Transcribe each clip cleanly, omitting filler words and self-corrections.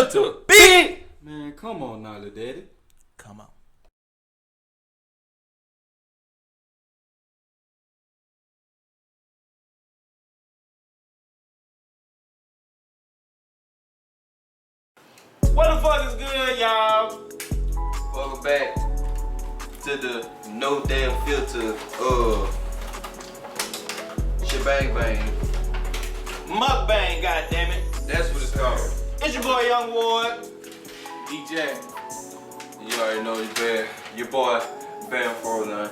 Filter, big. Man, come on now, little daddy. Come on. What the fuck is good, y'all? Welcome back to the NoDamnfilta shebang bang. Mukbang, goddammit. That's what it's called. It's your boy Young Ward. DJ. You already know your boy Bam 409.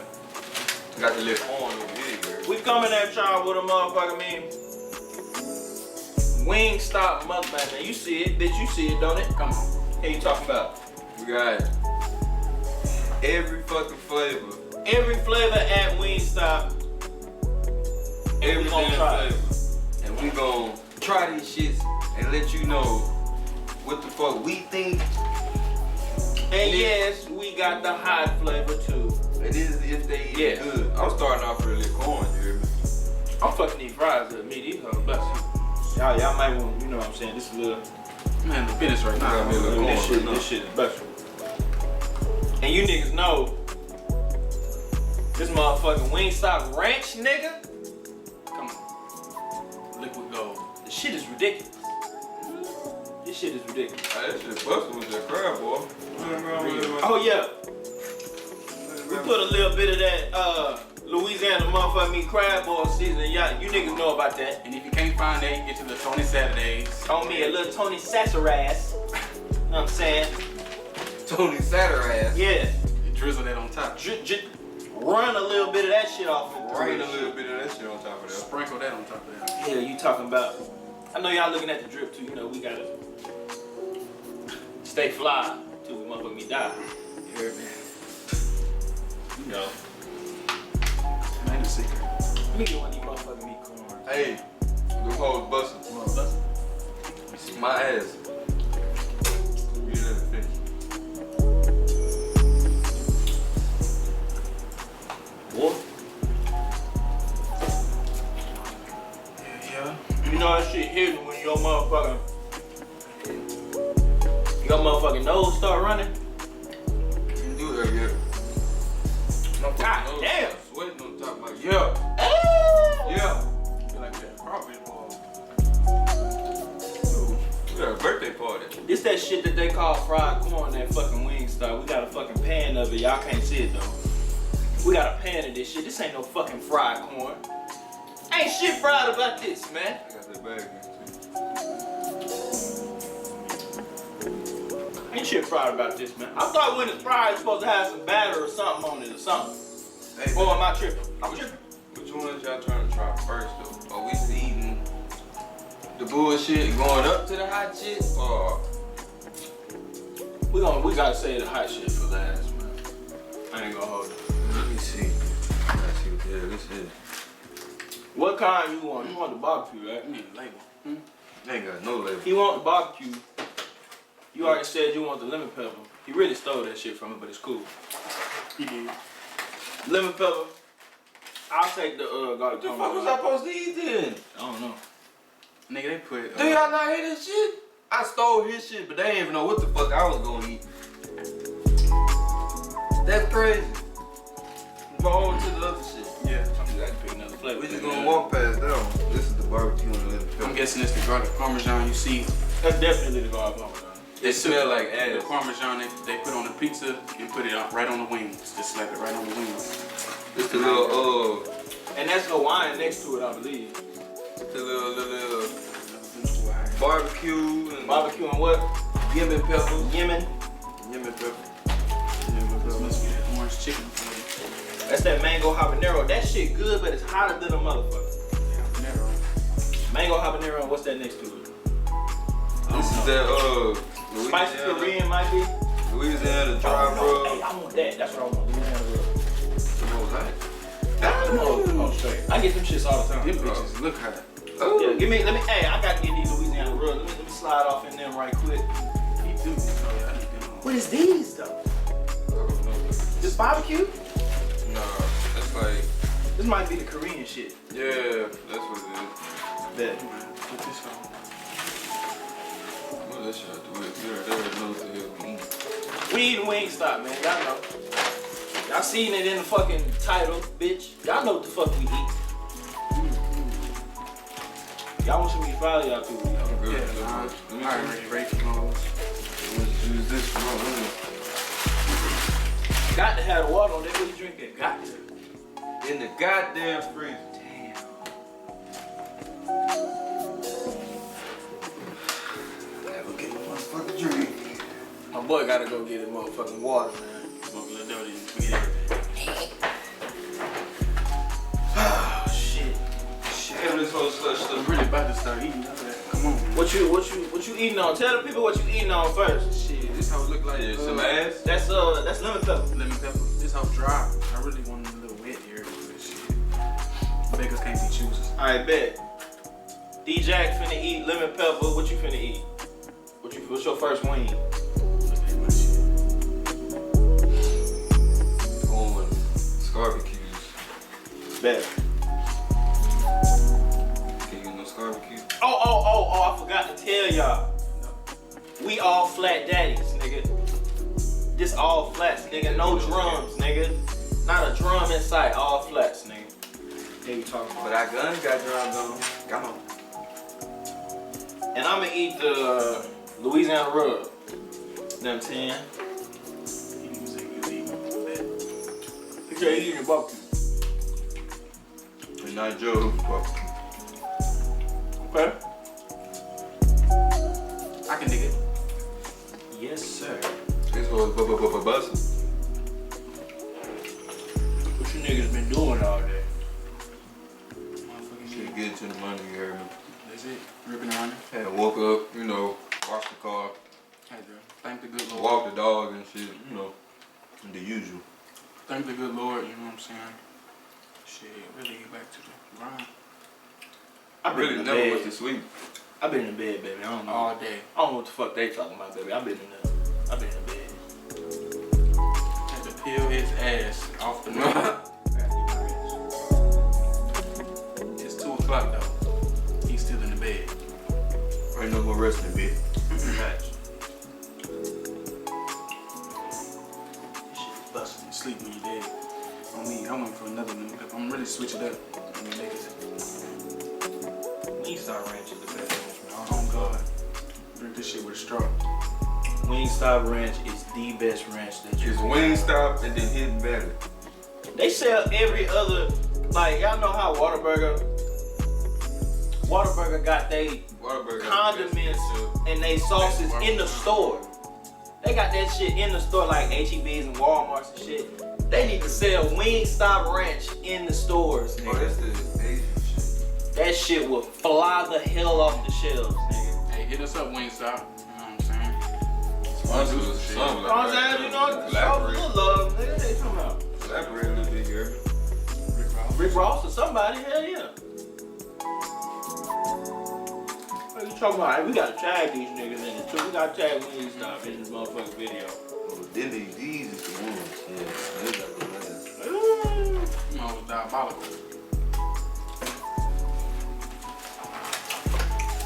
Got the little corn over here. We coming at y'all with a motherfucking meme. Wingstop Mukbang. Now you see it, bitch. You see it, don't it? Come on. What you talking about? We got every fucking flavor. Every flavor at Wingstop. Every we gonna damn try. flavor. And we gon' try these shits and let you know what the fuck we think. And yes, we got the hot flavor too. It is if they eat good. I'm starting off with a little corn, you hear me? I'm fucking these fries up. Me, these hoes, bless you. Y'all might want, you know what I'm saying? This is a little. Man, the business right now. Got me a little corn. This shit is special. And you niggas know this motherfucking Wingstop Ranch, nigga. Come on. Liquid gold. The shit is ridiculous. This shit is ridiculous. That shit busted with that crab, boy. Oh yeah. We put a little bit of that Louisiana motherfucking meat crab boil seasoning. Y'all, you niggas know about that. And if you can't find that, you get to the Tony Saturdays. On me, a little Tony Sassarass. You know what I'm saying? Tony Saturdays. Yeah. You drizzle that on top. Run a little bit of that shit off. Rain a little bit of that shit on top of that. Sprinkle that on top of that. Yeah, you talking about. I know y'all looking at the drip too. You know, we gotta stay fly till we motherfucking die. You heard me? You know. Ain't a secret. Let me get one of these motherfucking meat corns. Hey, them hoes busting. Come on, bustin'. Let me see my ass. You didn't finish. Boy. Yeah. You know that shit hitting when your motherfucking nose start running. You do that yet? God damn. Sweating on top of my Yeah. Yeah. Feel like that crawfish ball. We got a birthday party. This that shit that they call fried corn, that fucking Wingstop. We got a fucking pan of it. Y'all can't see it though. We got a pan of this shit. This ain't no fucking fried corn. Ain't shit fried about this, man. I got that bag in Ain't shit fried about this, man. I thought when it's fried, it's supposed to have some batter or something on it or something. too. Hey, Or am I tripping? I'm tripping. which ones y'all trying to try first though? Are we eating the bullshit going up to the hot shit, or We gotta say the hot shit for last, man. I ain't gonna hold it. let me see. Let's see what the hell this is. What kind you want? You want the barbecue, right? I need a label. They ain't got no label. He want the barbecue. You already said you want the lemon pepper. He really stole that shit from me, but it's cool. He did. Lemon pepper. I'll take the garlic. What the fuck was I supposed to eat then? I don't know. Nigga, they put. Do y'all not hear this shit? I stole his shit, but they didn't even know what the fuck I was gonna eat. That's crazy. Go on to the other shit. Yeah. I'm just gonna pick another flavor. We just gonna walk past that one. This is the barbecue and the lemon I'm pepper. guessing it's the garlic parmesan you see. That's definitely the garlic parmesan. It smell like The ass. parmesan they put on the pizza and put it right on the wings. Just slap it right on the wings. It's the little And that's Hawaiian next to it, I believe. the little barbecue and Barbecue and what? lemon peppers. Yemen. Lemon pepper. This must be that orange chicken for That's that mango habanero. That shit good, but it's hotter than a motherfucker. you. Mango habanero, and what's that next to it? This is that Spicy Korean might be. Louisiana dry Hey, rub. I want that. That's what I want. Louisiana rub. What was that? Come on, straight. I get them shits all the time. Them bitches look hot. Oh. Yeah, hey, I gotta get these Louisiana rubs. Let me slide off in them right quick. He do this. Oh, yeah, I need them. What is these though? I don't know. This barbecue? Nah, that's like, This might be the Korean shit. yeah, that's what it is. Bet. Put this on. What is that shit out the way. They already know what the hell we eat. We eating Wingstop, man. Y'all know. Y'all seen it in the fucking title, bitch. Y'all know what the fuck we eat. Y'all want me to follow y'all people? I'm good. I already rated those. Let's use this one. Got to have the water on that. What you drinking? Got to. In the goddamn freezer. Damn. Have a good motherfucking drink. My boy gotta go get his motherfucking water, man. Smoke a little dirty and forget everything. Oh shit. Damn, this whole slush I'm stuff. really about to start eating out of that. Come on, man. What you eating on? Tell the people what you eating on first. Shit, this how it look like. Some ass. That's lemon pepper. Lemon pepper. This how dry. I really want it a little wet here. But shit. Beggars can't be choosers. Alright, bet. D-Jack finna eat lemon pepper. What you finna eat? What's your first wing? Look at my shit. On barbecues. Bet. Can you get no barbecue? Oh, I forgot to tell y'all. We all flat daddies, nigga. This all flats, nigga. No drums, nigga. Not a drum in sight, all flats, nigga. What you talking about? But I gun got drums on. Come on. And I'ma eat the Louisiana rub. Them 10. You say you eat that. You can't eat your barbecue. And not Joe. Okay. I can dig it. Yes, sir. This was bustin'. What you niggas been doing all day? Motherfucking Shit, shit. get into the money, you heard me. That's it. Ripping around it. Had woke up, you know, washed the car, Had to thank the good Lord. walked the dog and shit, you know, the usual. Thank the good Lord, you know what I'm saying? Shit, really get back to the grind. I Really never went to sleep. I've been in bed, baby. I don't know. All day. I don't know what the fuck they talking about, baby. I've been in bed. Had to peel his ass off the night. It's 2 o'clock though. He's still in the bed. Ain't no more resting, bitch. Facts. Shit, busting. Sleep when you dead. On me, I went for another one. I'm really switching up. I mean, niggas. Wingstop Ranch is the best ranch, man. Oh God. Drink this shit with a straw. Wingstop Ranch is the best ranch that you It's Wingstop and then Hidden Valley. They sell every other, like, y'all know how Whataburger got they Whataburger condiments and they sauces in the store. They got that shit in the store like H-E-B's and Walmarts and shit. They need to sell Wingstop Ranch in the stores, Oh, nigga. that's the Asian shit. That shit will fly the hell off the shelves, nigga. Hey, hit us up, Wingstop. You know what I'm saying? Sponsor us or something You know what I'm saying? You know, show a Collaborate. little love, nigga. They talking about Collaborate a little bit here. Rick Ross. Rick Ross or somebody, hell yeah. What you talking about? Hey, we gotta tag these niggas in it too. We gotta tag Wingstop in this motherfucking video. Oh, then these is the ones. Yeah, they got the ones. Ooh. You know, it was diabolical.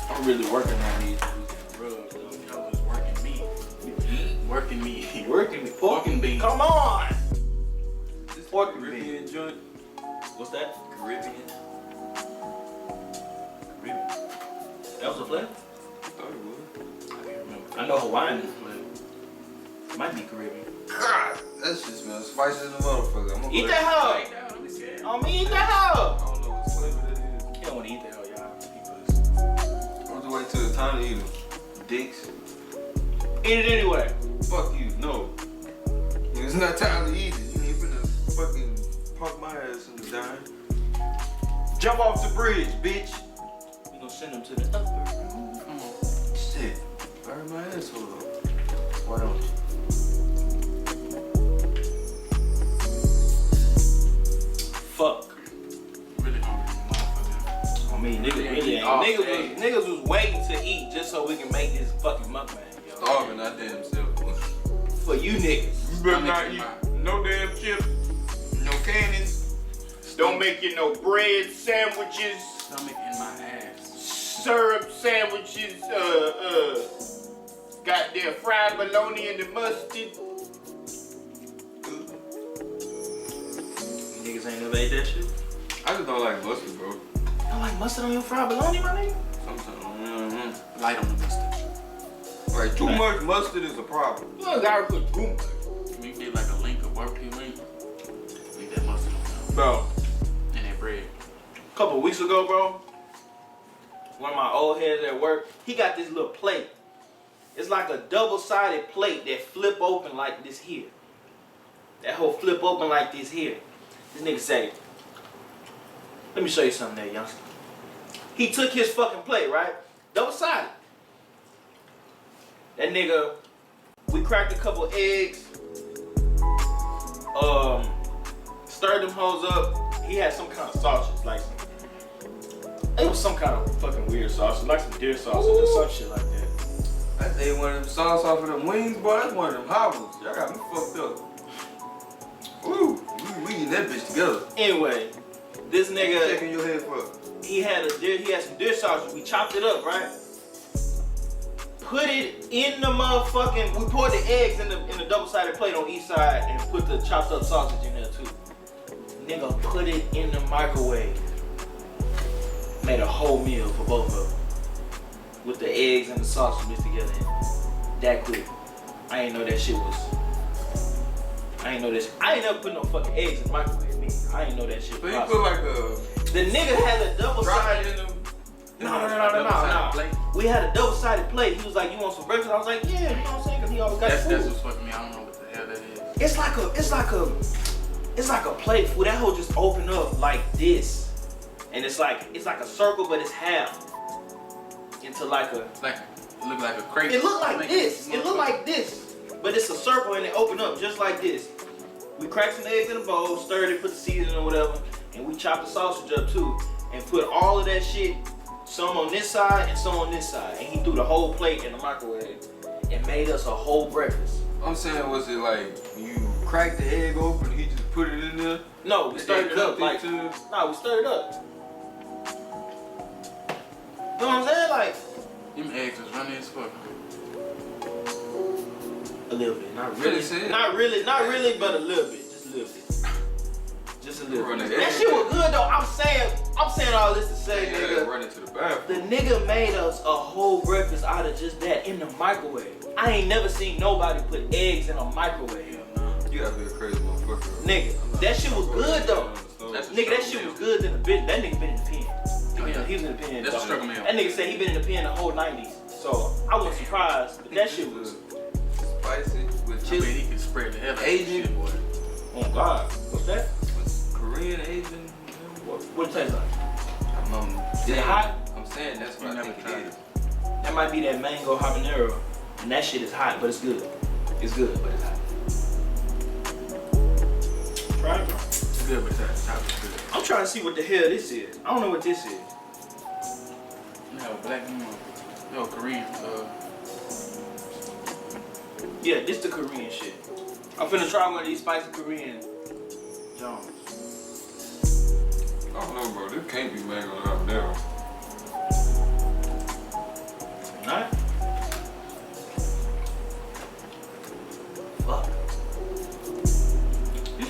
I'm really working on these rubs, though. Yo, it's working me. Working me. Working me. Pork and beans. Come on! This Pork and Caribbean joint. What's that? Caribbean. Caribbean. That was a flavor? I thought it was. I can't remember. I know Hawaiian is a flavor. Might be Caribbean. God, that shit smells spicy as a motherfucker. I'm gonna Eat put that hoe! Hey, now, let me see it. On me, eat that hoe! I don't know what flavor that is. You don't want to eat that hoe, y'all. Because I'm just wait till the time to eat them. Dicks. eat it anyway. Fuck you, no. It's not time to eat it. You ain't finna fucking park my ass in the dime. Jump off the bridge, bitch. We gonna send them to the upper room. Come on. Shit. Burn my asshole up. Why don't you? Fuck. Really hungry, motherfucker. I mean, niggas really ain't. All day. Niggas was waiting to eat just so we can make this fucking mukbang, yo. Starving, not damn self. For you niggas. You better Stomach not in eat my- no damn chips, no cannons. Don't make you no bread sandwiches, Stomach in my ass. syrup sandwiches, Goddamn fried bologna and the mustard. Niggas ain't never ate that shit. I just don't like mustard, bro. You don't like mustard on your fried bologna, my nigga? Sometimes. Light on the mustard. Right, too much mustard is a problem. You don't gotta put too much. You get like a link of barbecue link. Leave that mustard on there. Bro, And that bread. a couple of weeks ago, bro, one of my old heads at work, he got this little plate. It's like a double-sided plate that flip open like this here. That whole flip open like this here. This nigga say, let me show you something there, youngster. He took his fucking plate, right? Double-sided. That nigga, we cracked a couple eggs. Stirred them hoes up. He had some kind of sausage, like it was some kind of fucking weird sausage, like some deer sausage or some shit like that. I ate one of them sauce off of them wings, boy. That's one of them hobbles. Y'all got me fucked up. Woo, we eating that bitch together. Anyway, this nigga, Checking your head for. he had some deer sausage. We chopped it up, right? Put it in the motherfucking. We poured the eggs in the double-sided plate on each side and put the chopped up sausage in there too. Nigga put it in the microwave. Made a whole meal for both of them. With the eggs and the sausage mixed together. That quick. I ain't know that shit was. I ain't know this. I ain't never put no fucking eggs in the microwave. Me. I ain't know that shit. So you put like a. The nigga had a double-sided. in them. No. Plate. We had a double-sided plate. He was like, "You want some breakfast?" I was like, "Yeah." You know what I'm saying? Because he always got That's food. what's fucking me. I don't know what the hell that is. It's like a plate food. That whole just open up like this, and it's like a circle, but it's half into like a. It's like it look like a crate. It looked like this. It looked like this, but it's a circle and it open up just like this. We cracked some eggs in a bowl, stirred it, put the seasoning or whatever, and we chopped the sausage up too, and put all of that shit, some on this side and some on this side, and he threw the whole plate in the microwave and made us a whole breakfast. I'm saying, was it like you cracked the egg open and he just put it in there? No, we stirred it up like. No, we stirred it up. You know what I'm saying? Like. Them eggs is running as fuck. A little bit, not Really really. said? Not really, but a little bit. Just a little bit. Just a little Running bit. That eggs. shit was good though. I'm saying all this to say, Yeah, nigga. running to the bathroom. The nigga made us a whole breakfast out of just that in the microwave. I ain't never seen nobody put eggs in a microwave. You gotta be a crazy motherfucker. Nigga, that shit was good though. That's Nigga, that shit was good in the bitch. That nigga been in the pen. He was in the pen. That's a struggle meal. That nigga said he been in the pen the whole 90s. So I wasn't surprised, but that shit was. Spicy with I chili. mean, he can spread the hell out of Asian. shit, boy. Oh God, what's that? Korean, Asian. What it taste like? Is it saying- hot? I'm saying that's what You I never think tried it it. is. That might be that mango habanero, and that shit is hot, but it's good. It's good, but it's hot. Try it, bro. It's good, but that top is good. I'm trying to see what the hell this is. I don't know what this is. You have a black one. No, Korean. Yeah, this the Korean shit. I'm finna try one of these spicy Korean Jones. I don't know, bro. This can't be mango habanero. Not? Fuck.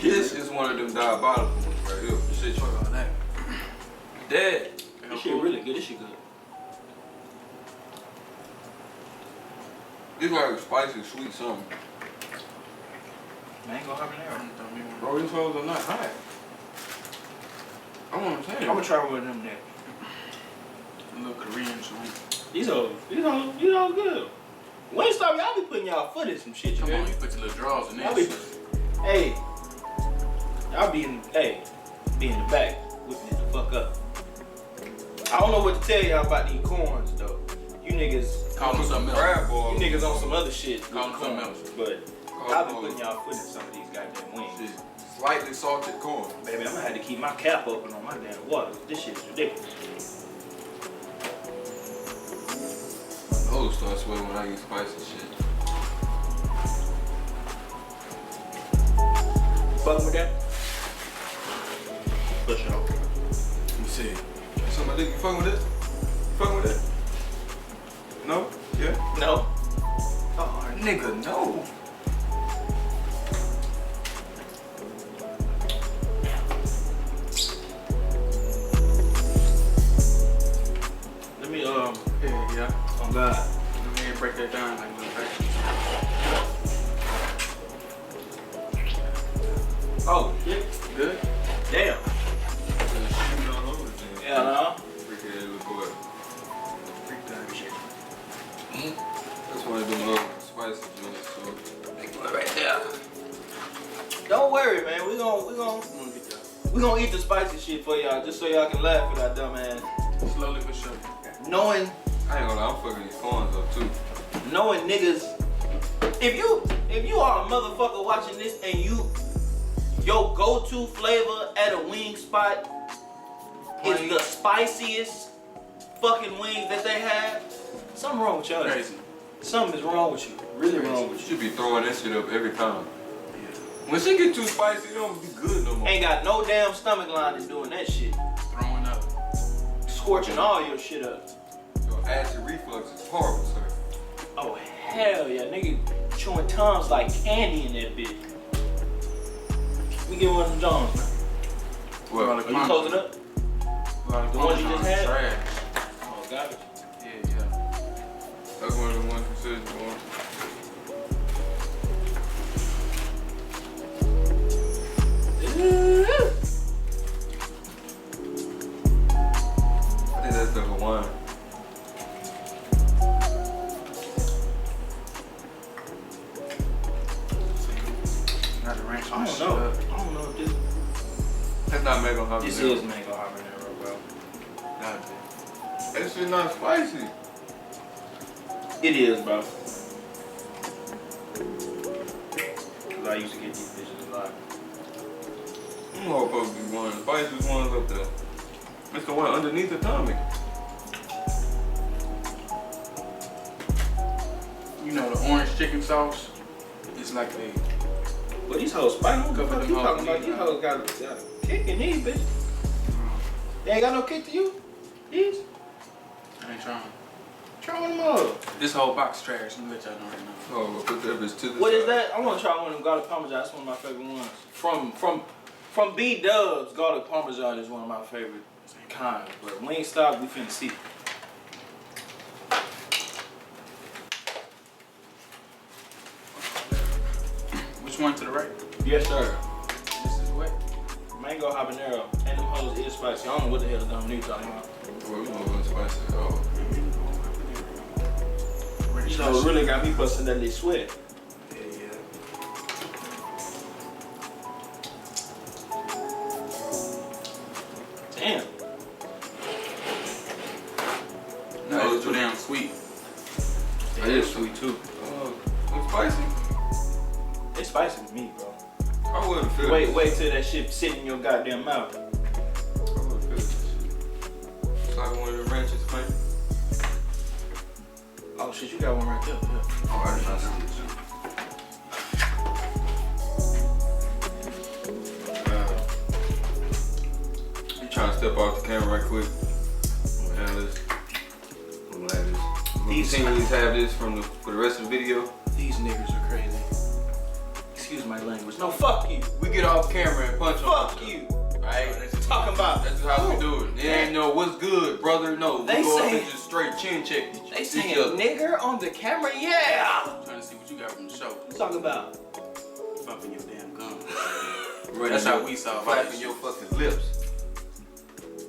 This is one of them diabolical ones right here. This shit, Fuck all that. Dad. This shit really good. This shit good. This like spicy, sweet something. Mango habanero. Bro, these hoes are not hot. I want to say I'm gonna try one of them next. A little Korean joint. These all good. Wingstop, y'all be putting y'all foot in some shit, you Come hear on, me? you put your little drawers in Y'all there. be, hey, y'all be in the back, whipping it the fuck up. I don't know what to tell y'all about these corns though. You niggas, Call them something else. Crab balls. you niggas on some other shit. Call with them something corns, else. But y'all be putting y'all foot in some of these goddamn wings. Shit. Slightly salted corn. Baby, I'm gonna have to keep my cap open on my damn water. This shit is ridiculous. My nose starts sweating when I eat spicy shit. Fucking with that? For sure. Let me see. So my dick, you fucking with this? You fucking with that? No? Yeah? No. Nigga, no. Let me Yeah. on God. Let me break that down like a little package. Oh shit. Good? Damn. Yeah, no. Freak ass little boy. Freak that shit. That's one of them little spicy joints, so. Big boy right there. Don't worry, man. We gonna eat the spicy shit for y'all, just so y'all can laugh at our dumb ass. Slowly but surely. Knowing I ain't gonna lie, I'm fucking these phones up too. knowing niggas, if you are a motherfucker watching this and your go-to flavor at a wing spot is the spiciest fucking wings that they have, something wrong with y'all. Crazy. Something is wrong with you. Really wrong with You you. should be throwing that shit up every time. Yeah. When shit get too spicy, it don't be good no more. Ain't got no damn stomach line in doing that shit. Throwing up. Scorching all your shit up. Your acid reflux is horrible, sir. Oh hell yeah, nigga chewing tongues like candy in that bitch. Let me get one of them Johns, man. What? Are you close it up? The one you just had? Trash. Oh, got it. Yeah. That's one of the ones you said you want. I think that's the Hawaiian. Not the ranch. I don't know. I don't know if this. That's not mango habanero. This is mango habanero, bro. Got it. That shit not spicy. It is, bro. Cause I used to get these bitches a lot. I'm all supposed to be one of the spiciest ones up there. It's the one underneath the tummy. You know the orange chicken sauce is like a But these hoes spicy. What the Cover fuck them you hoes, talking about? yeah. These hoes got a kick in these, bitch. They ain't got no kick to you? These? I ain't trying. Try one of them up. This whole box trash. Let me let y'all know right now. Oh, we'll put that bitch to the What side. is that? I want to try one of them garlic parmesan. That's one of my favorite ones. From B Dubs, garlic parmesan is one of my favorite kinds. But Wingstop, we finna see. Which one to the right? Yes, sir. This is wet. Mango habanero. And them hoes is spicy. I don't know what the hell dumb nigga talking about. Well, we gonna go spicy. Oh. You know, it really got me busting that little sweat. Yeah. Damn. No, it's too damn sweet. It is sweet too. It's spicy. It's spicy to me, bro. I wouldn't feel this. Wait till that shit sit in your goddamn mouth. I wouldn't feel this shit. It's like one of the ranches, man. Oh shit, you got one right there. Yeah. Oh, I did not see this. You trying to step off the camera right quick? I'm gonna have this. I'm gonna have this. These Continually have this for the rest of the video. These niggas are crazy. Excuse my language. No, fuck you. We get off camera and punch on Fuck you. Right? Talking about. That's how we do it. They ain't know what's good, brother. No, They we go up say- and just straight chin check They each saying other. nigger on the camera, yeah. I'm trying to see what you got from the show. Talk about. Bumping your damn gum. Running That's how your- we saw flapping your fucking lips.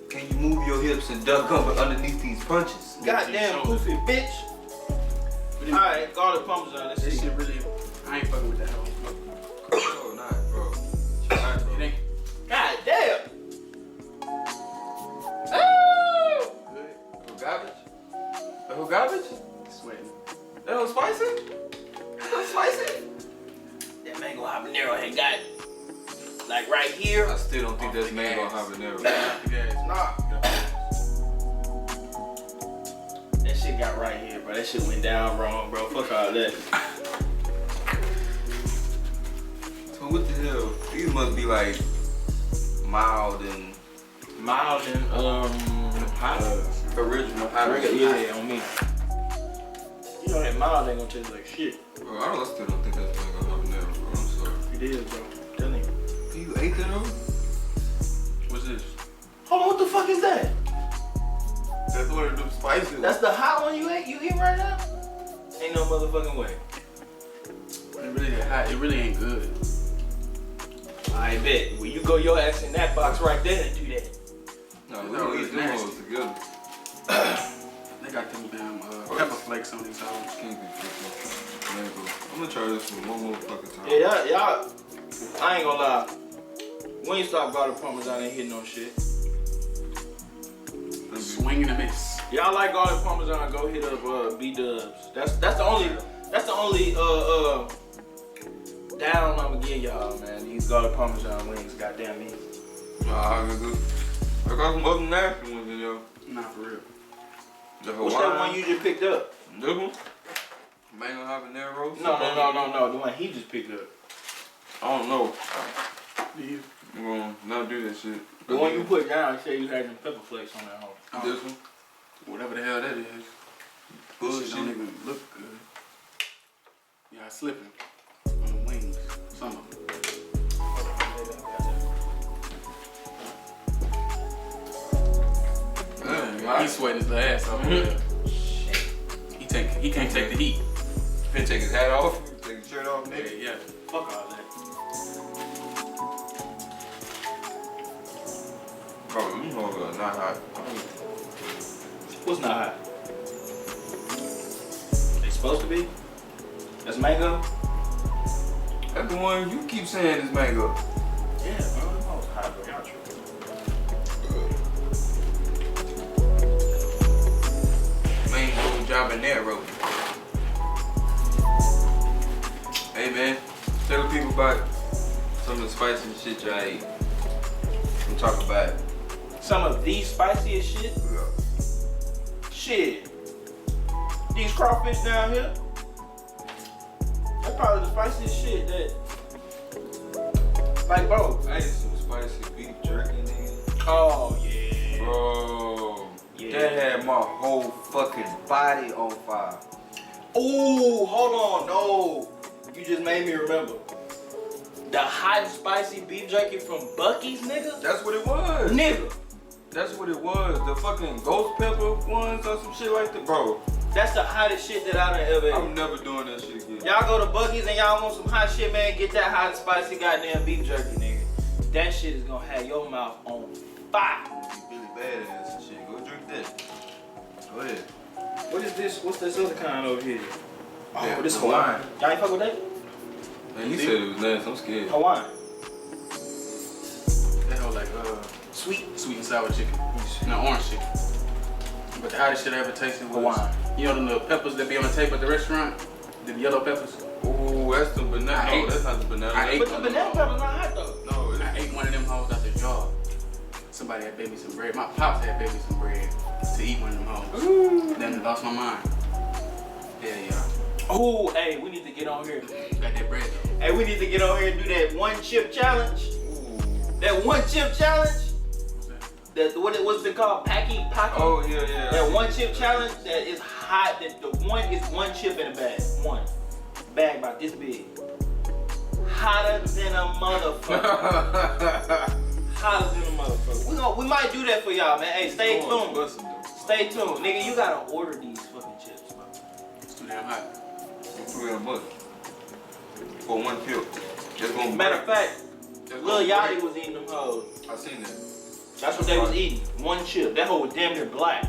Can you move your hips and duck up underneath these punches? Goddamn goofy bitch. Alright, garlic parmesan. Let's This see. shit really. I ain't fucking with that hoe. No, not, bro. Not, bro. It ain't God damn. Who garbage? Who garbage? sweating. That was spicy? That was spicy? That mango habanero had got like right here. I still don't think Off that's the mango gas. habanero. Yeah, Nah. That shit got right here, bro. That shit went down wrong, bro. Fuck all that. So what the hell? These must be like mild and Mild and hot. original. Yeah, on me. know that mild ain't gonna taste like shit. Bro, I still don't think that's mango habanero, bro. I'm sorry. It is, bro. I'm telling you. You ate that though? What's this? Hold on, what the fuck is that? That's one of them spicy. That's the hot one you eating right now? Ain't no motherfucking way. It really ain't hot. It really ain't good. I bet. Well, you go your ass in that box right there and do that. No, we No, don't it's eat them nasty. hoes together. They got them damn pepper flakes on these hoes. Can't be mango. I'm gonna try this one more fucking time. Yeah, y'all. I ain't gonna lie. Wingstop garlic parmesan ain't hitting no shit. Swing and a miss. Y'all like garlic parmesan? Go hit up B-Dubs. That's the only down I'm gonna give y'all, man. These garlic parmesan wings, goddamn me. Nah, nigga. I got some other nasty ones in there. Nah, for real. The What's that one you just picked up? This one? Mango habanero? No. The one he just picked up. I don't know. Yeah. I'm gonna not do that shit. The one you put down, say you had them pepper flakes on that hoe. This one? Whatever the hell that is. Bullshit don't Bullshit. even look good. Y'all slipping on the wings. Some of them. Damn, He's sweating his ass off. He can't take the heat. Finna take his hat off, take his shirt off, Yeah, nigga. yeah. Fuck all that. Bro, you know it's not hot. What's not hot? They supposed to be? That's mango? That's the one you keep saying is mango. Yeah, bro. That was hot, bro. Y'all tripping. Mango habanero. Hey man, tell the people about some of the spicy shit y'all ate. I'm talking about it. Some of the spiciest shit? Shit. These crawfish down here? That's probably the spiciest shit that. Like, bro. I ate some spicy beef jerky, nigga. Oh, yeah. Bro, Yeah. that had my whole fucking body on fire. Ooh, hold on. No. You just made me remember. The hot and spicy beef jerky from Buc-ee's, nigga? That's what it was. Nigga. That's what it was. The fucking ghost pepper ones or some shit like that. Bro, That's the hottest shit that I done ever ate. I'm never doing that shit again. Y'all go to Buc-ee's and y'all want some hot shit, man, get that hot and spicy goddamn beef jerky, nigga. That shit is gonna have your mouth on fire. You really badass and shit. Go drink that. Go ahead. What is this? What's this other kind over here? Oh, Yeah, this Hawaiian. Hawaiian. Y'all ain't fuck with that? Man, he said it was nasty. I'm scared. Hawaiian. That whole like sweet and sour chicken. No, orange chicken. But the hottest shit I ever tasted was Hawaiian. You know them little peppers that be on the table at the restaurant? The yellow peppers? Ooh, that's the banana. I No, ate- that's not the banana. I ate- But the banana pepper's not hot though. No, I ate one of them hoes out the jar. Somebody had baked me some bread. My pops had baked me some bread to eat one of them hoes. Ooh. Then I lost my mind. Yeah. Oh, hey, we need to get on here. Got that bread though. Hey, we need to get on here and do that one chip challenge. Ooh. That one chip challenge. What's that? What's it called? Pocky? Oh, yeah. That one chip challenge that is hot. That the one is one chip in a bag. One bag about this big. Hotter than a motherfucker. Hotter than a motherfucker. We might do that for y'all, man. Hey, stay tuned. Stay tuned, nigga. You gotta order these fucking chips, bro. It's too damn hot. $2 much for one pill. That's gonna Matter of break. fact, That's Lil gonna Yachty break. was eating them hoes. I seen that. That's what they was eating. One chip. That hoe was damn near black.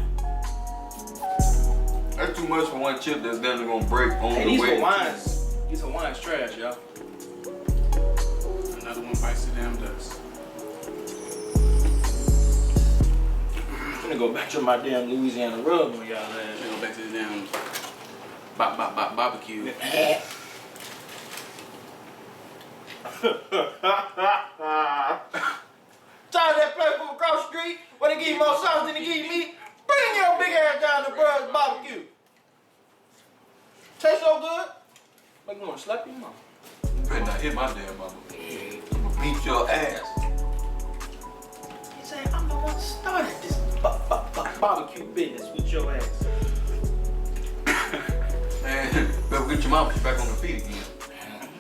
That's too much for one chip. That's damn near gonna break on Hey, the these way. Hawaiians trash, y'all. Another one bites the damn dust. I'm gonna go back to my damn Louisiana rub on y'all ass. Let's go back to the damn barbecue. Tired of that place from across the street where they give you more sauce than they give you meat? Bring your big ass down to Bird's Barbecue. Taste so good? Make me wanna slap your mama. You better not hit my damn mama. I'm gonna beat your ass. He said, I'm the one that started this barbecue business with your ass. Man, man. Better get your mama back on her feet again.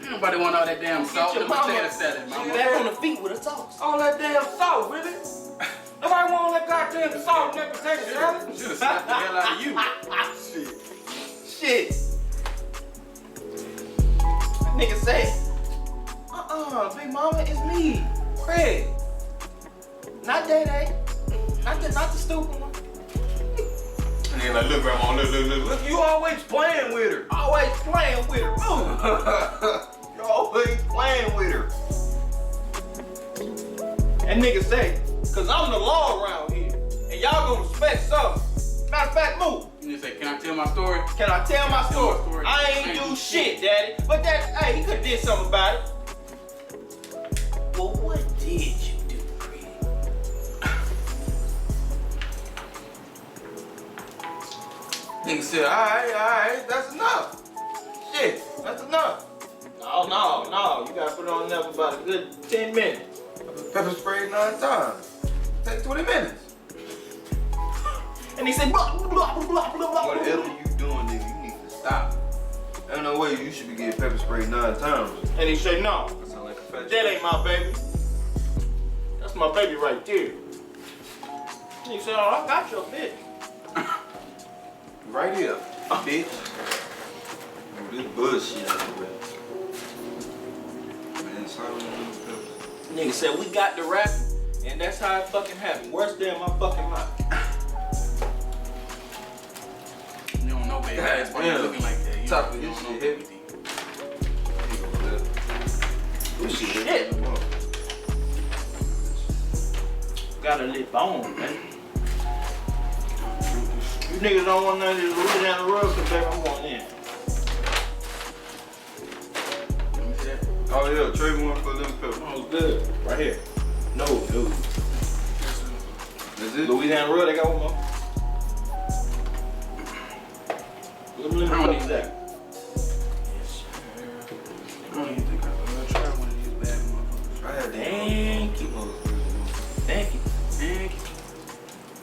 Nobody want all that damn salt. your Let me mama. tell you salad, mama. Back on the feet with a sauce. All that damn salt, really? Nobody want all that goddamn salt in that potato salad. Should've slapped the hell out of you. Shit. That nigga say, Big Mama, it's me, Craig. Not Day-Day. Not the stupid one. And then like, look, grandma, look, you always playing with her. Always playing with her. Ooh. You always playing with her. That nigga say, cause I'm the law around here, and y'all gonna respect something. Matter of fact, move. You just say, can I tell my story? Can I tell my story? story? I ain't do shit, Daddy. But hey, he could've did something about it. Well, what did you do, Craig? Nigga said, all right, that's enough. Shit, that's enough. No. You gotta put it on there for about a good 10 minutes. Pepper spray 9 times. Take 20 minutes. And he said, blah, blah, blah, blah, blah, blah. Whatever you doing, nigga, you need to stop. Ain't no way you should be getting pepper spray 9 times. And he said, no, That sound like a fat that ain't my baby. That's my baby right there. And he said, oh, I got your bitch. right here, bitch. Oh, this bullshit, man. Sorry, Nigga said, we got the rap, and that's how it fucking happened. Worst day of my fucking life. You don't know, baby. That's why you looking like that. You Top of don't this know shit baby. heavy. This shit Shit. heavy. Got a lip on, man. You niggas don't want none of this Louisiana rub, cause baby, I'm going in. Let me see that. Oh yeah, trade one for them pepper. Oh, good. Right here. No, dude. Is it? Louisiana rub, they got one more. What lemon How many pepper is that? that? I don't even think I'm gonna try one of these bad motherfuckers. I had that. Thank you. Thank you. Thank you.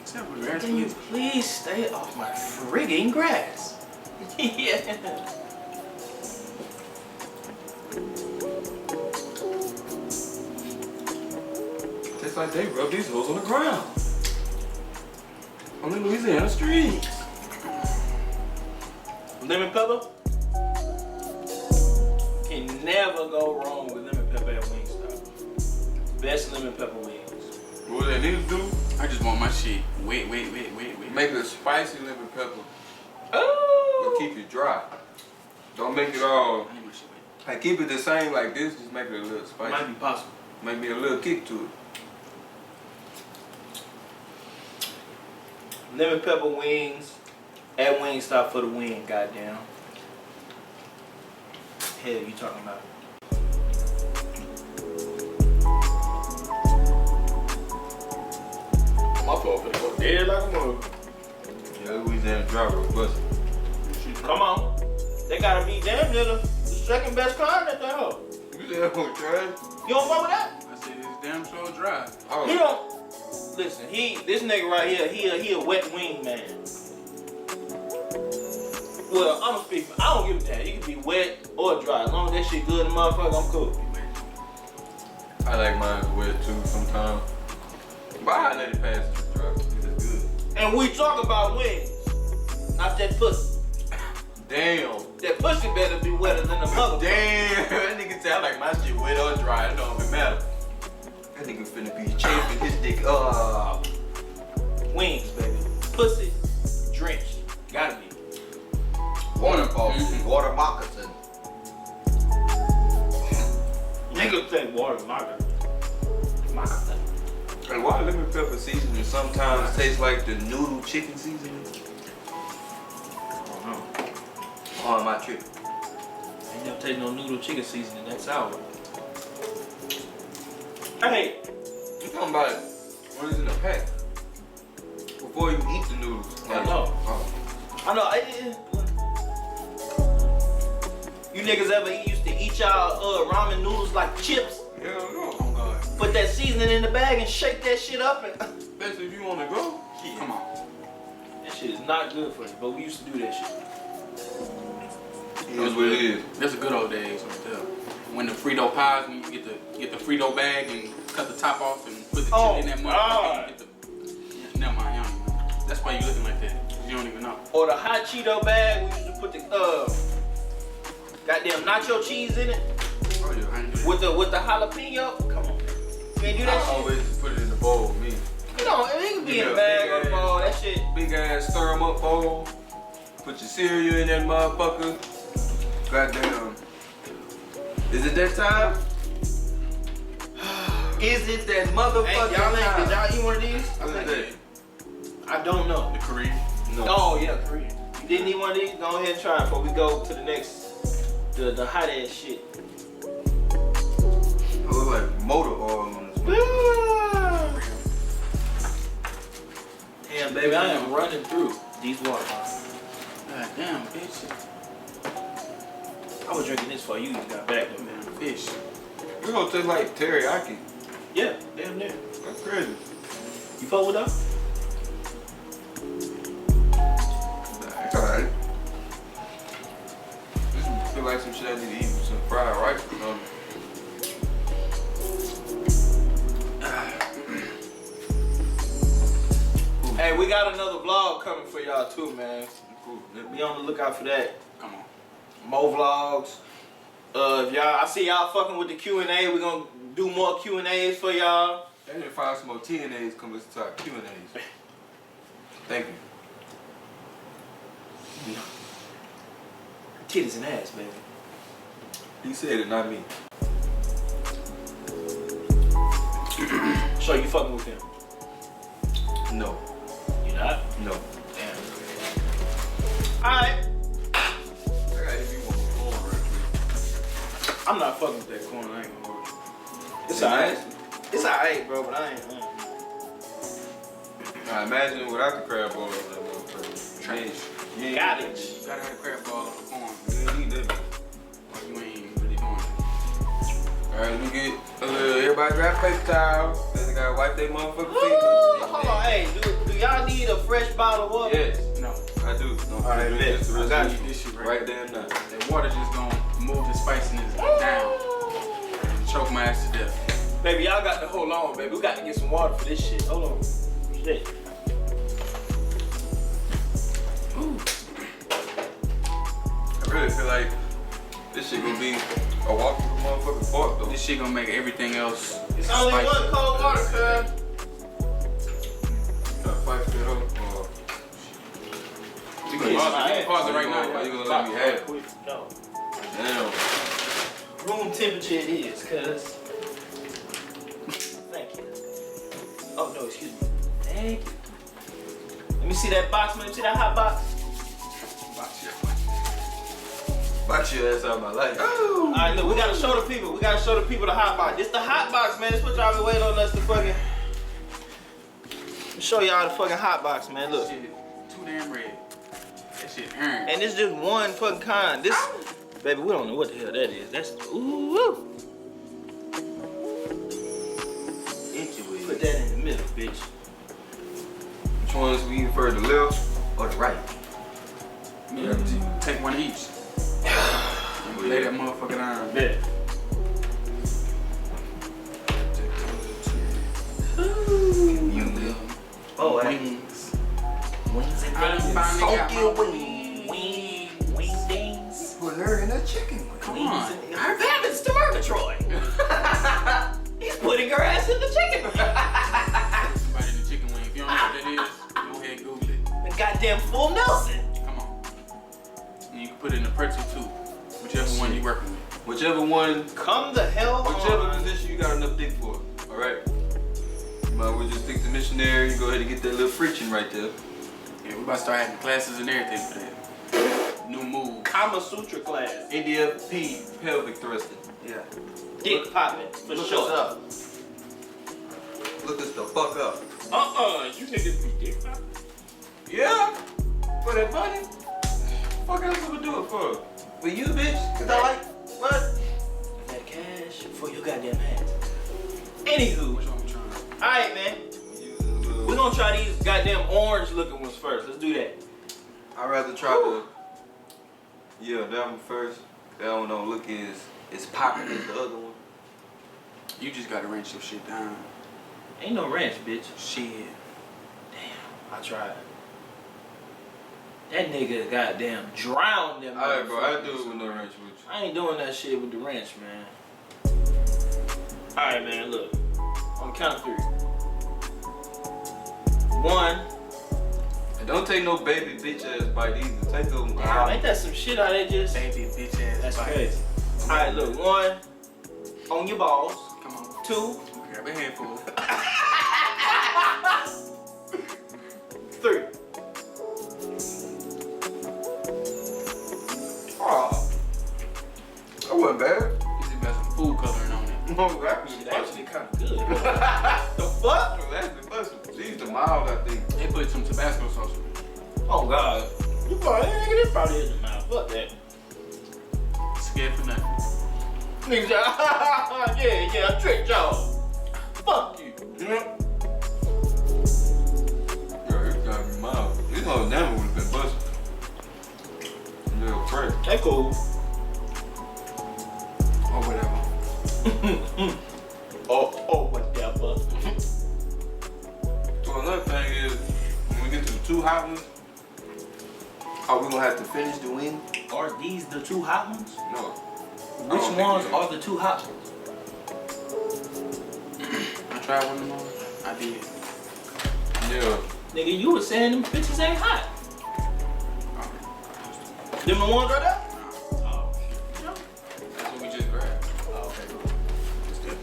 Except for the Can you please stay off my friggin' grass? Yeah. Tastes like they rub these hoes on the ground. On the Louisiana streets. Lemon pepper? Can never go wrong with lemon pepper at Wingstop. Best lemon pepper wings. What they need to do? I just want my shit. Wait. Make it a spicy lemon pepper, Oh! but keep it dry. Don't make it all. I need my shit wait. Like keep it the same like this. Just make it a little spicy. Might be possible. Make me a little kick to it. Lemon pepper wings at Wingstop for the win, goddamn. Hell, you talking about? My fault for the go dead like a mother. Yeah, Louisiana driver was busting. Come on. They gotta be damn near the second best kind at that hoe. You said that was trash? You don't fuck with that? I said it's damn sure dry. Oh. He don't. Listen, this nigga right here, he a wet wing man. Well, I'm gonna speak for, I don't give a damn. You can be wet or dry. As long as that shit good and motherfucker, I'm cool. I like mine wet too sometimes. But I let it pass the dry. It's good. And we talk about wings, not that pussy. Damn. That pussy better be wetter than the mother. Damn. That nigga say I like my shit wet or dry. It don't even matter. That nigga finna be chafing his dick up. Wings, baby. Pussy drenched. Gotta be. Waterfall. Water moccasin. Nigga say water moccasin. Moccasin. And why lemon pepper seasoning sometimes tastes like the noodle chicken seasoning? I don't know. Oh, my trip. Ain't never taste no noodle chicken seasoning. That's sour. Hey, You talking about when it's in a pack? Before you eat the noodles. I know. Oh. I know. You niggas ever used to eat y'all ramen noodles like chips? Hell no. Oh God. Put that seasoning in the bag and shake that shit up and Especially if you want to go. Come on. that shit is not good for you, but we used to do that shit. That's what it is. That's the good old days right there. When the Frito pies, when you get the Frito bag and cut the top off and put the chili in that motherfucker. Never mind, you don't even know. That's why you looking like that. You don't even know. Or the hot Cheeto bag, we used to put the goddamn nacho cheese in it. Oh yeah, I ain't do that. With the jalapeno. Come on. You ain't do that I shit? always just put it in the bowl, me. You know, it can be in a bag or a bowl. That shit. Big ass stir 'em up bowl. Put your cereal in that motherfucker. Goddamn. Is it that time? Is it that motherfucking Y'all time? did y'all eat one of these? What is that? I don't know. The Korean. No. Oh yeah, Korean. You didn't eat one of these? Go ahead and try it before we go to the next, the hot ass shit. It look like motor oil on this one. Damn, baby, I am running through these water bottles. God damn, bitch. I was drinking this before you got back though, man. Fish. It's gonna taste like teriyaki. Yeah, damn near. That's crazy. You fuck with that? It's alright. This feel like some shit I need to eat with some fried rice. Hey, we got another vlog coming for y'all too, man. Cool. Be on the lookout for that. Come on. More vlogs. If y'all, I see y'all fucking with the Q&A. We're gonna do more Q&As for y'all. I need to find some more TNAs come listen to our Q&As. Thank you. Titties and ass, baby. He said it, not me. So you fucking with him? No. You not? No. Damn. Alright. I gotta hit you one more corn real quick. I'm not fucking with that corn. I ain't gonna hold you. It's Is it alright. nasty? It's alright, bro, but I ain't. Now imagine without the crab balls on that motherfucker. Trash. You ain't Got eat it. that. You gotta have a crab ball on the corn. You ain't eat that. Or you ain't really doing it. Alright, let me get everybody grab paper towel. Then they gotta wipe their motherfucking feet. Hold on, hey, do y'all need a fresh bottle of water? Yes, No. I do. No, Alright, bet. just the I rest got of you. This shit right damn now. That water just gonna move the spiciness down. Choke my ass to death. Baby, y'all got to hold on, baby. We got to get some water for this shit. Hold on. Shit. Ooh. I really feel like this shit gonna be a walk through the motherfucking park though. This shit gonna make everything else. It's only spicy. one cold water, cuz. Gotta fight for it up. You can pause it right now. Why you gonna let me have it? No. Damn. Room temperature it is, cuz. Thank you. Oh, no, excuse me. Thank you. Let me see that box, man. See that hot box? Box your ass out of my life. All right, look, we gotta show the people. We gotta show the people the hot box. This the hot box, man. This what y'all been waiting on us to fucking show y'all the fucking hot box, man. Look, Shit, too damn red. That shit earned. and it's just one fucking kind. This, baby, we don't know what the hell that is. That's ooh. Woo. Put that in the middle, bitch. Which ones we eat first, the left or the right? Yeah, take one each. Lay that motherfucker down. Bet. Oh, Wings. wings and I done things. finally got my Wing things. Put her in a chicken wing. Come on. Her parents to Murgatroyd. He's putting her ass in the chicken. Somebody in the chicken wing. If you don't know what that is, go ahead and Google it. The goddamn full Nelson. Come on. And you can put it in the pretzel too. Whichever one you working with. Whichever one, Come the hell whichever on. position you got enough dick for. Alright? You might as well just stick to missionary and go ahead and get that little friction right there. Yeah, we about to start having classes and everything for that. New move. Kama Sutra class. India P, pelvic thrusting. Yeah. Dick popping, for Look sure. us up. Look us the fuck up. You niggas be dick popping? Yeah? For that money? Fuck else would we do it for? With you, bitch? Cause I like, what? That cash for your goddamn ass. Anywho, Which one we trying? alright, man. We're gonna try these goddamn orange looking ones first. Let's do that. I'd rather try the Yeah, that one first. That one don't look as popping as the other one. You just gotta wrench your shit down. Ain't no wrench, bitch. Shit. Damn, I tried. That nigga goddamn drowned them. Alright, bro, I do it with no wrench with you. I ain't doing that shit with the wrench, man. Alright, man, look. On the count of 3. 1. And don't take no baby bitch ass bite either. Take them. Damn, ain't that some shit how they just. Baby bitch ass. That's bite. crazy. Alright, look. 1. On your balls. Come on. 2. Grab a handful. 3. Oh, that wasn't bad. You just got some food coloring on it. No, that was Shit actually kind of good. the fuck? That's busted. These the mild, I think. They put some Tabasco sauce in it. Oh, God. You probably, nigga, this probably is the mouth. Fuck that. Scared for nothing. Niggas, yeah, I tricked y'all. Fuck you. Yeah. Yo, it's gotta be mild. These whole damn would have been busted. Little fresh. That cool. Or whatever. oh, whatever. So another thing is, when we get to the 2 hot ones, are we gonna have to finish the wing? Are these the 2 hot ones? No. Which think ones we are the 2 hot ones? I tried one of them. I did. Yeah. Nigga, you was saying them bitches ain't hot. Them the ones right there? Oh, shit. That's what we just grabbed. Oh, okay, cool. It's good.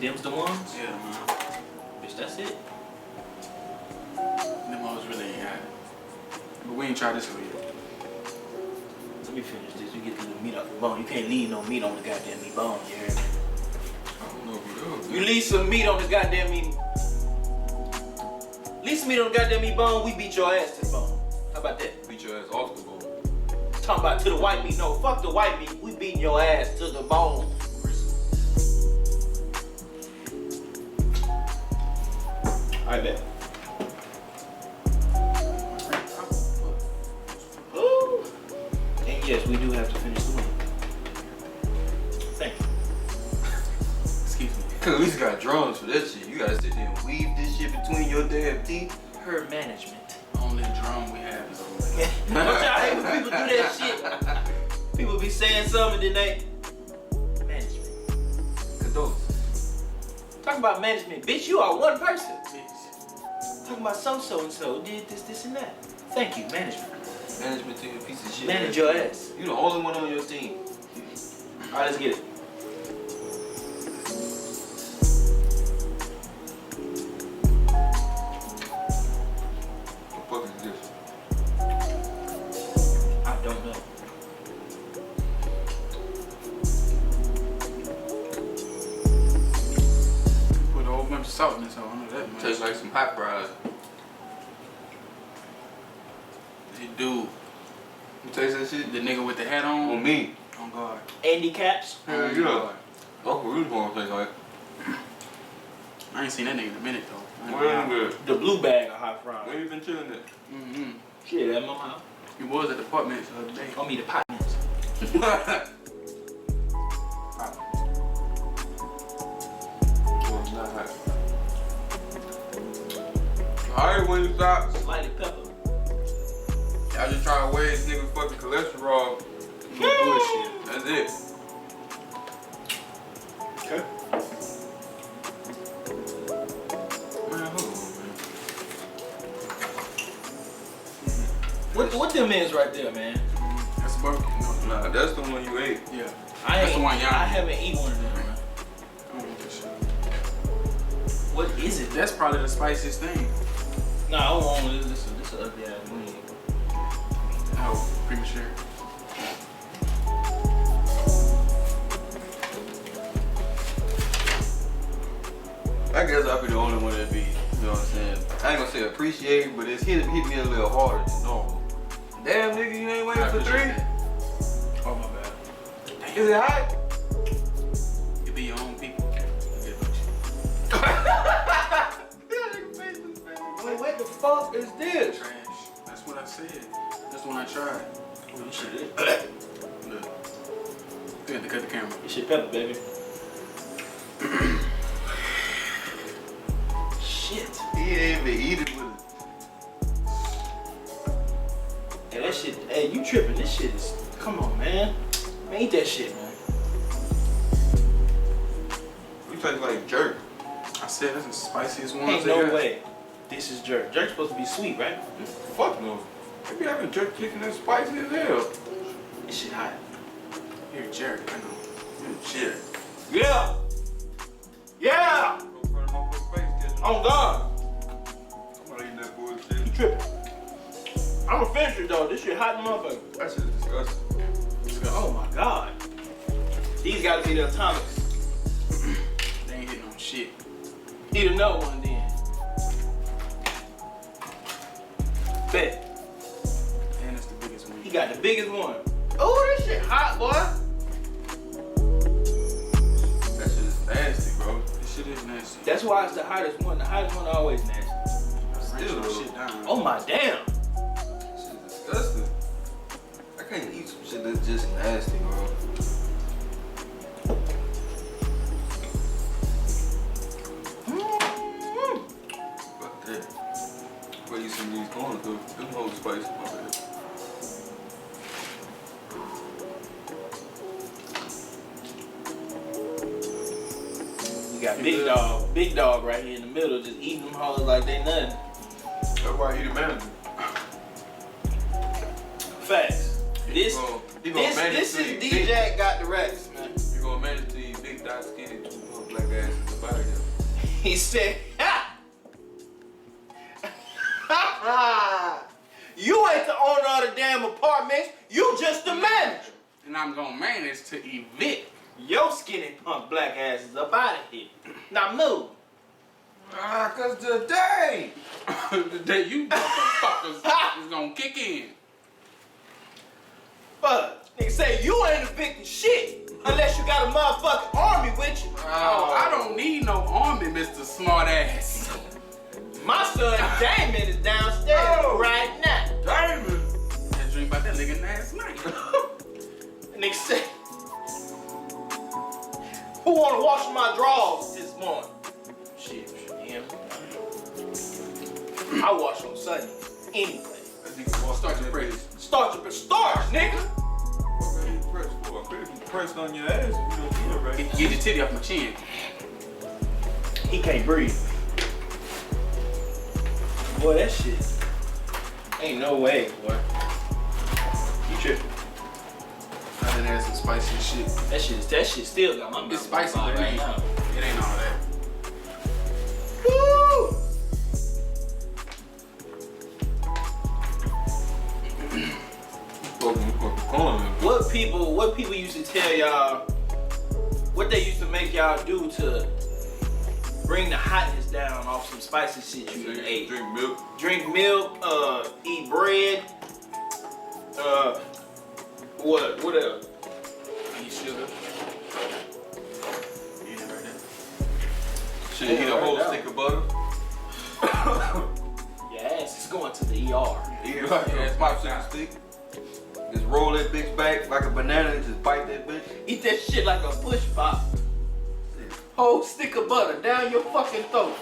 Them's the ones? Yeah, man. Bitch, that's it. Them hoes really ain't got it. But we ain't tried this one yet. Let me finish this. You get the meat off the bone. You can't leave no meat on the goddamn meat bone. You hear me? I don't know who those. You leave some meat on the goddamn meat. Leave some meat on the goddamn meat bone. We beat your ass to the bone. How about that? Beat your ass off the bone. Talking about to the white meat. No, fuck the white meat. We beating your ass to the bone. I bet. Ooh. And yes, we do have to finish the wing. Thank you. Excuse me. Cause we just got drums for that shit. You gotta sit there and weave this shit between your damn teeth. Her management. Only drum we have is over there. Don't y'all hate when people do that shit? People be saying something and then they management. Condolences. Talk about management, bitch. You are one person. Bitch. Talking about so and so did this and that. Thank you, management. Management team, a piece of shit. Manage your ass. You the only one on your team. All right, let's get it. What the fuck is this? I don't know. Put a whole bunch of salt in this hole. I know that much. Tastes like some hot fries. Hey, dude, You taste that shit? the nigga with the hat on. On me. On guard. Andy Caps. Hell On yeah. guard. That's what we want to taste like. I ain't seen that nigga in a minute though. Well, good. The blue bag of hot fries. Where you been chilling at? Mm-hmm. Shit, at my mouth. He was at the apartment the other day. Call me the pot mints. Oh, it's not hot. Alright, Wingstop. Slightly pepper. I just trying to weigh this nigga fucking cholesterol. No bullshit. That's it. Okay. Man, hold on, man. What them is right there, man? That's barbecue. No, Nah, that's the one you ate. yeah. I That's ain't, the one y'all. I haven't eaten one of them. Man. I don't want this shit. What is it? That's probably the spiciest thing. Nah, I don't want this. This is ugly ass wing. Oh, premature. I guess I'll be the only one that be, you know what I'm saying? I ain't gonna say appreciate, but it's hit me a little harder than normal. Damn, nigga, you ain't waiting I for 3? appreciate that. Oh my bad. Is it hot? You be your own people. Wait, what the fuck is this? Trash. said. That's the one I tried. Oh, this shit is. Look. You have to cut the camera. This shit pepper, baby. Shit. He didn't even eat it with it. Hey, that shit, hey, you tripping. This shit is, come on, man. Man, eat that shit, man. We taste like jerk. I said that's the spiciest one. Ain't no way this is jerk. Jerk's supposed to be sweet, right? Fuck no. They be having jerk chicken that's spicy as hell. This shit hot. You're a jerk, I know. You're a jerk. Yeah! Yeah! On God. I'm not eating that bullshit. You tripping. I'ma finish it though. This shit hot in the motherfucker. That shit is disgusting. Oh my God. These gotta be the atomics. They ain't hitting on shit. Eat another one then. Bet. And it's the biggest one. He got the biggest one. Oh, this shit hot, boy. That shit is nasty, bro. This shit is nasty. That's why it's the hottest one. The hottest one always nasty. Still this shit down. Oh my damn. That shit is disgusting. I can't eat some shit that's just nasty, bro. Fuck that. Where you see these going through? Them whole spice, my bad. We got big dog right here in the middle, just eating them hoes like they nothing. That's why he the manager. Facts. This manage is DJ got the racks, man. You gonna manage these big dark skinny two black asses about it. He said, ha! You ain't the owner of the damn apartments. You just the manager. And I'm gonna manage to evict. Your skinny punk black ass is up out of here. Now move. Cause today. The day you motherfuckers is gonna kick in. Fuck. Nigga say you ain't evicting shit unless you got a motherfucking army with you. Oh, I don't need no army, Mr. Smartass. My son Damon is downstairs right now. Damon. I dreamed about that nigga last night. Nigga say, who wanna wash my drawers this morning? Shit, him. I wash on Sunday. Anyway. Start your prayers. Start, nigga. What are you pressed for? I'm pretty pressed on your ass if you don't eat it right. Get your titty off my chin. He can't breathe. Boy, that shit ain't no way, boy. You tripping. I done had some spicy shit. That shit still got my mouth. It's spicy, on but right now. it ain't all that. Woo! What people used to tell y'all, what they used to make y'all do to bring the hotness down off some spicy shit you done ate? Drink milk. Drink milk, eat bread, what else? Eat sugar. You never heard that? Shit, eat a whole stick of butter. Your ass is going to the ER. Eat it like a popsicle stick. Just roll that bitch back like a banana and just bite that bitch. Eat that shit like a push pop. Whole stick of butter down your fucking throat.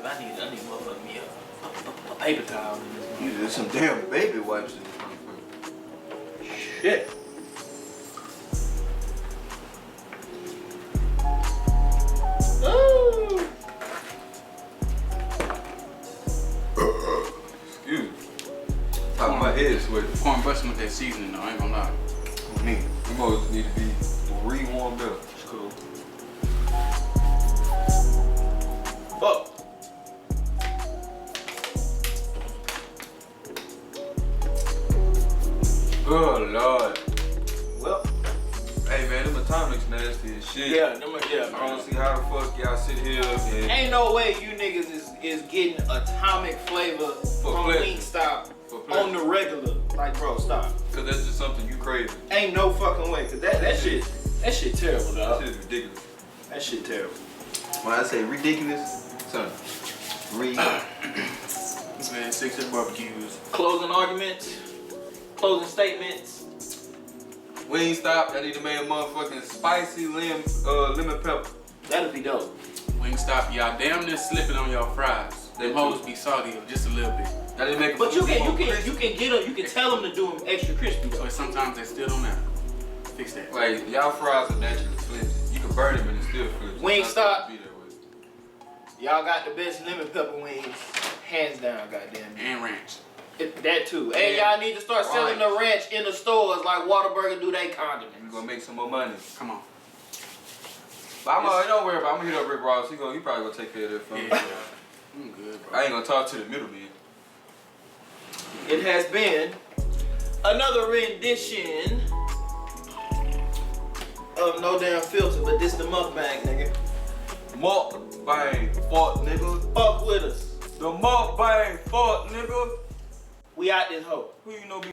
I need motherfucker me a paper towel. You did some damn baby wipes in this motherfucker. Shit. Ooh. Excuse me. Top of my head sweating. Corn busting with that seasoning though, I ain't gonna lie. Me. Them hoes need to be re-warmed up. It's cool. Fuck. Good Lord. Well, Hey man, them atomics nasty as shit. yeah, I don't see how the fuck y'all sit here and ain't no way you niggas is getting atomic flavor from pleasure. Wingstop For pleasure. on the regular. Like, bro, stop. cause that's just something you craving. Ain't no fucking way. Cause that shit terrible, That dog. shit is ridiculous. That shit terrible. When I say ridiculous, son, ridiculous. We had 6 at barbecues. Closing arguments, closing statements. Wingstop, I need to make a motherfucking spicy lemon pepper. That'll be dope. Wingstop, y'all damn near slipping on y'all fries. Them hoes be salty just a little bit. I need to make But you can tell them to do them extra crispy though. But sometimes they still don't have. Fix that. Like, y'all fries are naturally flimsy. You can burn them and it's still flimsy. Wingstop. Be that way. Y'all got the best lemon pepper wings, hands down, goddamn. And ranch. That too. And y'all need to start selling the ranch in the stores like Whataburger do they We're condiments. gonna make some more money. Come on. But don't worry about it. I'm gonna hit up Rick Ross. He probably gonna take care of that for me. Yeah. I'm good, bro. I ain't gonna talk to the middleman. It has been another rendition of No Damn Filter, but this the mukbang, nigga. Mukbang, fuck nigga. Fuck with us. The mukbang, fuck nigga. We out this hoe. Who you know be